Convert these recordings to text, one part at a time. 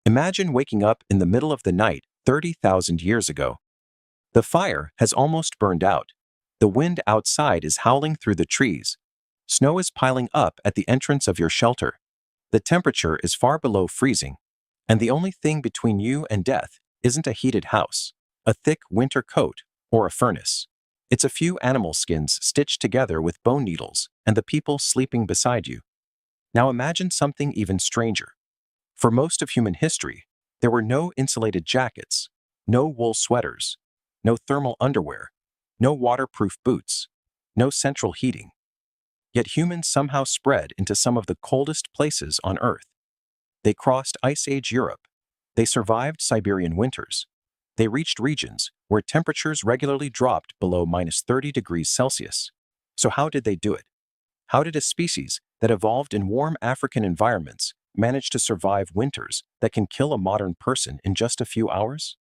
Imagine waking up in the middle of the night 30,000 years ago. The fire has almost burned out. The wind outside is howling through the trees. Snow is piling up at the entrance of your shelter. The temperature is far below freezing, and the only thing between you and death isn't a heated house, a thick winter coat, or a furnace. It's a few animal skins stitched together with bone needles and the people sleeping beside you. Now imagine something even stranger. For most of human history, there were no insulated jackets, no wool sweaters, no thermal underwear, no waterproof boots, no central heating. Yet humans somehow spread into some of the coldest places on Earth. They crossed Ice Age Europe. They survived Siberian winters. They reached regions where temperatures regularly dropped below -30 degrees Celsius. So how did they do it? How did a species that evolved in warm African environments manage to survive winters that can kill a modern person in just a few hours?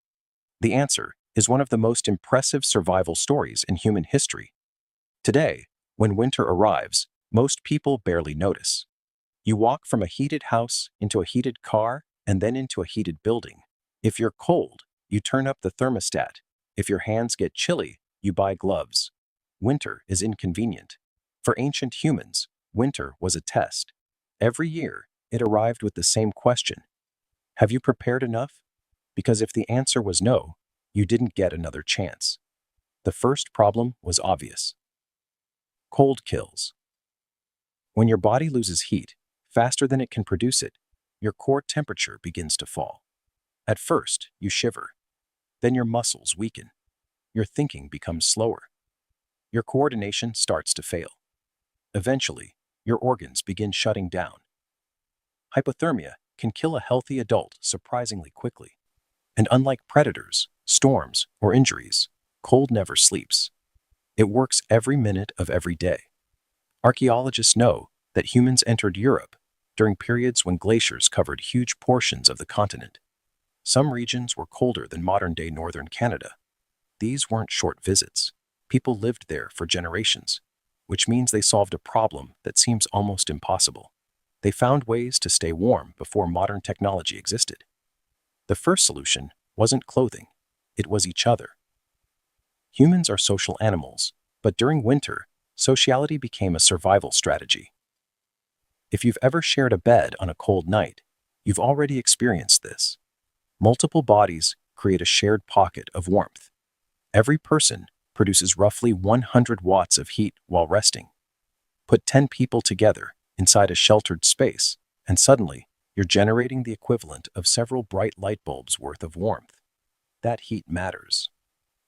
The answer is one of the most impressive survival stories in human history. Today, when winter arrives, most people barely notice. You walk from a heated house into a heated car and then into a heated building. If you're cold, you turn up the thermostat. If your hands get chilly, you buy gloves. Winter is inconvenient. For ancient humans, winter was a test. Every year, it arrived with the same question. Have you prepared enough? Because if the answer was no, you didn't get another chance. The first problem was obvious. Cold kills. When your body loses heat faster than it can produce it, your core temperature begins to fall. At first, you shiver. Then your muscles weaken. Your thinking becomes slower. Your coordination starts to fail. Eventually, your organs begin shutting down. Hypothermia can kill a healthy adult surprisingly quickly. And unlike predators, storms, or injuries, cold never sleeps. It works every minute of every day. Archaeologists know that humans entered Europe during periods when glaciers covered huge portions of the continent. Some regions were colder than modern-day northern Canada. These weren't short visits. People lived there for generations, which means they solved a problem that seems almost impossible. They found ways to stay warm before modern technology existed. The first solution wasn't clothing, it was each other. Humans are social animals, but during winter, sociality became a survival strategy. If you've ever shared a bed on a cold night, you've already experienced this. Multiple bodies create a shared pocket of warmth. Every person produces roughly 100 watts of heat while resting. Put 10 people together inside a sheltered space, and suddenly, you're generating the equivalent of several bright light bulbs worth of warmth. That heat matters.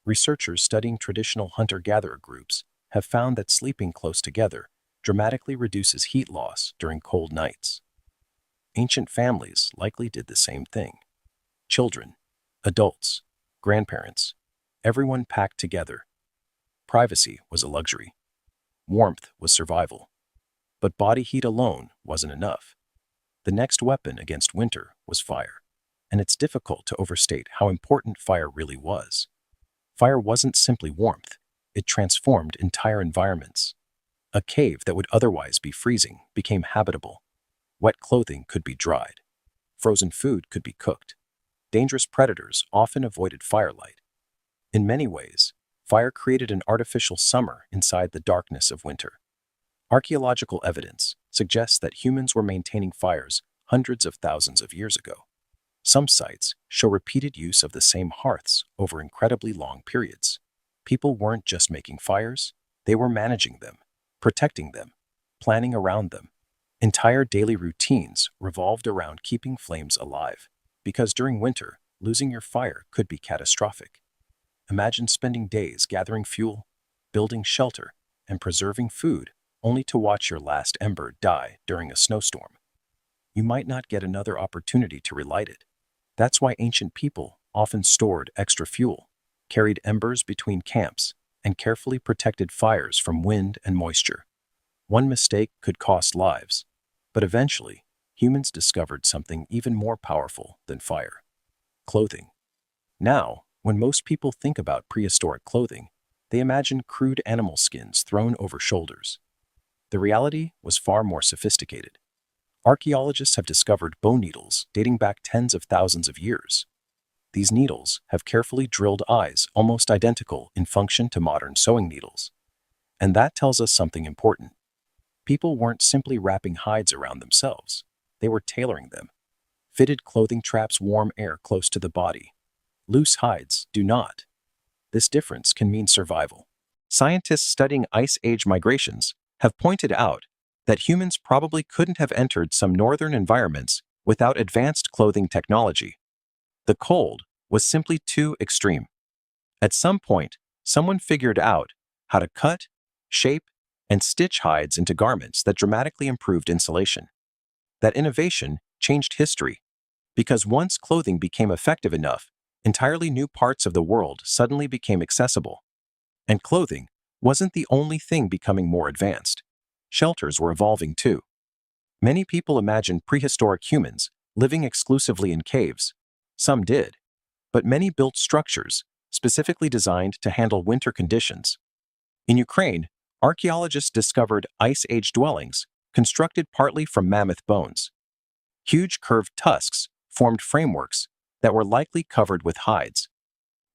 Researchers studying traditional hunter-gatherer groups have found that sleeping close together dramatically reduces heat loss during cold nights. Ancient families likely did the same thing. Children, adults, grandparents, everyone packed together. Privacy was a luxury. Warmth was survival. But body heat alone wasn't enough. The next weapon against winter was fire, and it's difficult to overstate how important fire really was. Fire wasn't simply warmth, it transformed entire environments. A cave that would otherwise be freezing became habitable. Wet clothing could be dried. Frozen food could be cooked. Dangerous predators often avoided firelight. In many ways, fire created an artificial summer inside the darkness of winter. Archaeological evidence suggests that humans were maintaining fires hundreds of thousands of years ago. Some sites show repeated use of the same hearths over incredibly long periods. People weren't just making fires, they were managing them, protecting them, planning around them. Entire daily routines revolved around keeping flames alive, because during winter, losing your fire could be catastrophic. Imagine spending days gathering fuel, building shelter, and preserving food, only to watch your last ember die during a snowstorm. You might not get another opportunity to relight it. That's why ancient people often stored extra fuel, carried embers between camps, and carefully protected fires from wind and moisture. One mistake could cost lives, but eventually, humans discovered something even more powerful than fire: clothing. Now, when most people think about prehistoric clothing, they imagine crude animal skins thrown over shoulders. The reality was far more sophisticated. Archaeologists have discovered bone needles dating back tens of thousands of years. These needles have carefully drilled eyes almost identical in function to modern sewing needles. And that tells us something important. People weren't simply wrapping hides around themselves. They were tailoring them. Fitted clothing traps warm air close to the body. Loose hides do not. This difference can mean survival. Scientists studying Ice Age migrations have pointed out that humans probably couldn't have entered some northern environments without advanced clothing technology. The cold was simply too extreme. At some point, someone figured out how to cut, shape, and stitch hides into garments that dramatically improved insulation. That innovation changed history, because once clothing became effective enough, entirely new parts of the world suddenly became accessible. And clothing wasn't the only thing becoming more advanced. Shelters were evolving too. Many people imagined prehistoric humans living exclusively in caves. Some did, but many built structures specifically designed to handle winter conditions. In Ukraine, archaeologists discovered Ice Age dwellings constructed partly from mammoth bones. Huge curved tusks formed frameworks that were likely covered with hides.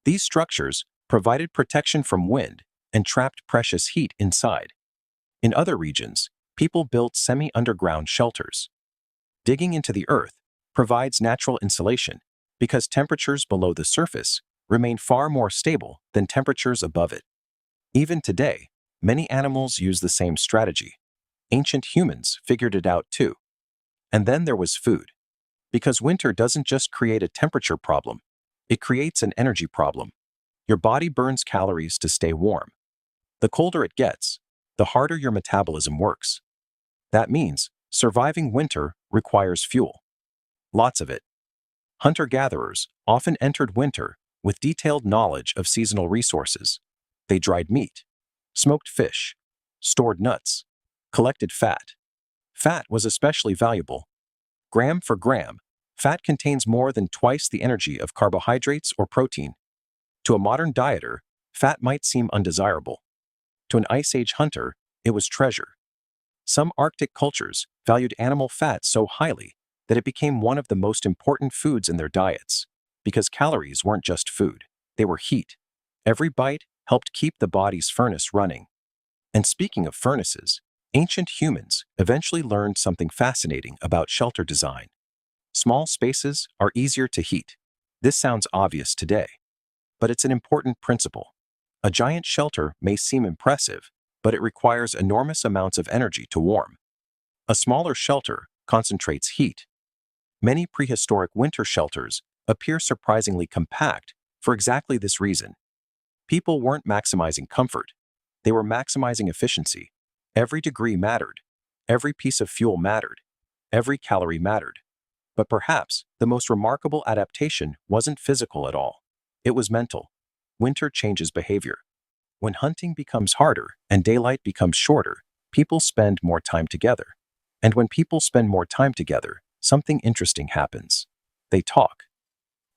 These structures provided protection from wind and trapped precious heat inside. In other regions, people built semi-underground shelters. Digging into the earth provides natural insulation because temperatures below the surface remain far more stable than temperatures above it. Even today, many animals use the same strategy. Ancient humans figured it out too. And then there was food. Because winter doesn't just create a temperature problem, it creates an energy problem. Your body burns calories to stay warm. The colder it gets, the harder your metabolism works. That means surviving winter requires fuel. Lots of it. Hunter-gatherers often entered winter with detailed knowledge of seasonal resources. They dried meat, smoked fish, stored nuts, collected fat. Fat was especially valuable. Gram for gram, fat contains more than twice the energy of carbohydrates or protein. To a modern dieter, fat might seem undesirable. To an Ice Age hunter, it was treasure. Some Arctic cultures valued animal fat so highly that it became one of the most important foods in their diets, because calories weren't just food, they were heat. Every bite helped keep the body's furnace running. And speaking of furnaces, ancient humans eventually learned something fascinating about shelter design. Small spaces are easier to heat. This sounds obvious today, but it's an important principle. A giant shelter may seem impressive, but it requires enormous amounts of energy to warm. A smaller shelter concentrates heat. Many prehistoric winter shelters appear surprisingly compact for exactly this reason. People weren't maximizing comfort. They were maximizing efficiency. Every degree mattered. Every piece of fuel mattered. Every calorie mattered. But perhaps the most remarkable adaptation wasn't physical at all. It was mental. Winter changes behavior. When hunting becomes harder and daylight becomes shorter, people spend more time together. And when people spend more time together, something interesting happens. They talk.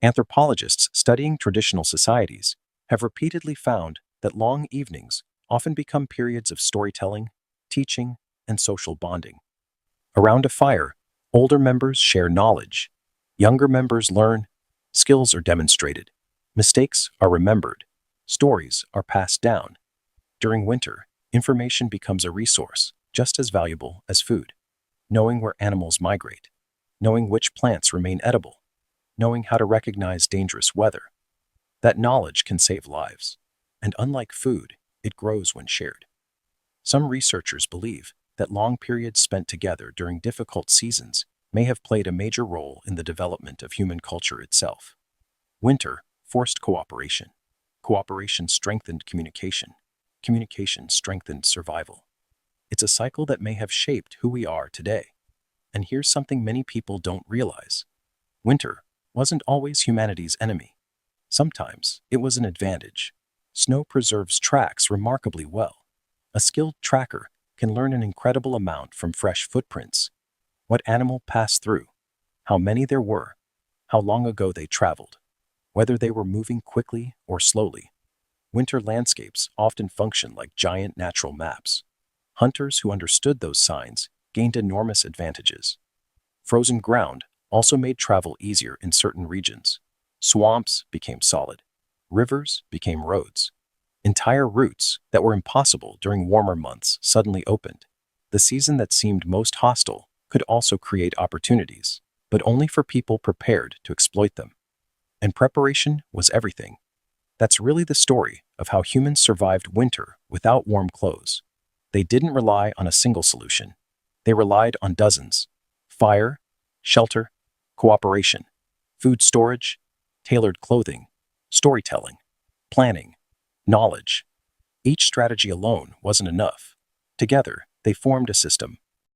Anthropologists studying traditional societies have repeatedly found that long evenings often become periods of storytelling, teaching, and social bonding. Around a fire, older members share knowledge. Younger members learn. Skills are demonstrated. Mistakes are remembered. Stories are passed down. During winter, information becomes a resource just as valuable as food. Knowing where animals migrate. Knowing which plants remain edible. Knowing how to recognize dangerous weather. That knowledge can save lives. And unlike food, it grows when shared. Some researchers believe that long periods spent together during difficult seasons may have played a major role in the development of human culture itself. Winter forced cooperation. Cooperation strengthened communication. Communication strengthened survival. It's a cycle that may have shaped who we are today. And here's something many people don't realize. Winter wasn't always humanity's enemy. Sometimes it was an advantage. Snow preserves tracks remarkably well. A skilled tracker can learn an incredible amount from fresh footprints. What animal passed through, how many there were, how long ago they traveled, whether they were moving quickly or slowly. Winter landscapes often function like giant natural maps. Hunters who understood those signs gained enormous advantages. Frozen ground also made travel easier in certain regions. Swamps became solid. Rivers became roads. Entire routes that were impossible during warmer months suddenly opened. The season that seemed most hostile could also create opportunities, but only for people prepared to exploit them. And preparation was everything. That's really the story of how humans survived winter without warm clothes. They didn't rely on a single solution. They relied on dozens: fire, shelter, cooperation, food storage, tailored clothing, storytelling, planning, knowledge. Each strategy alone wasn't enough. Together, they formed a system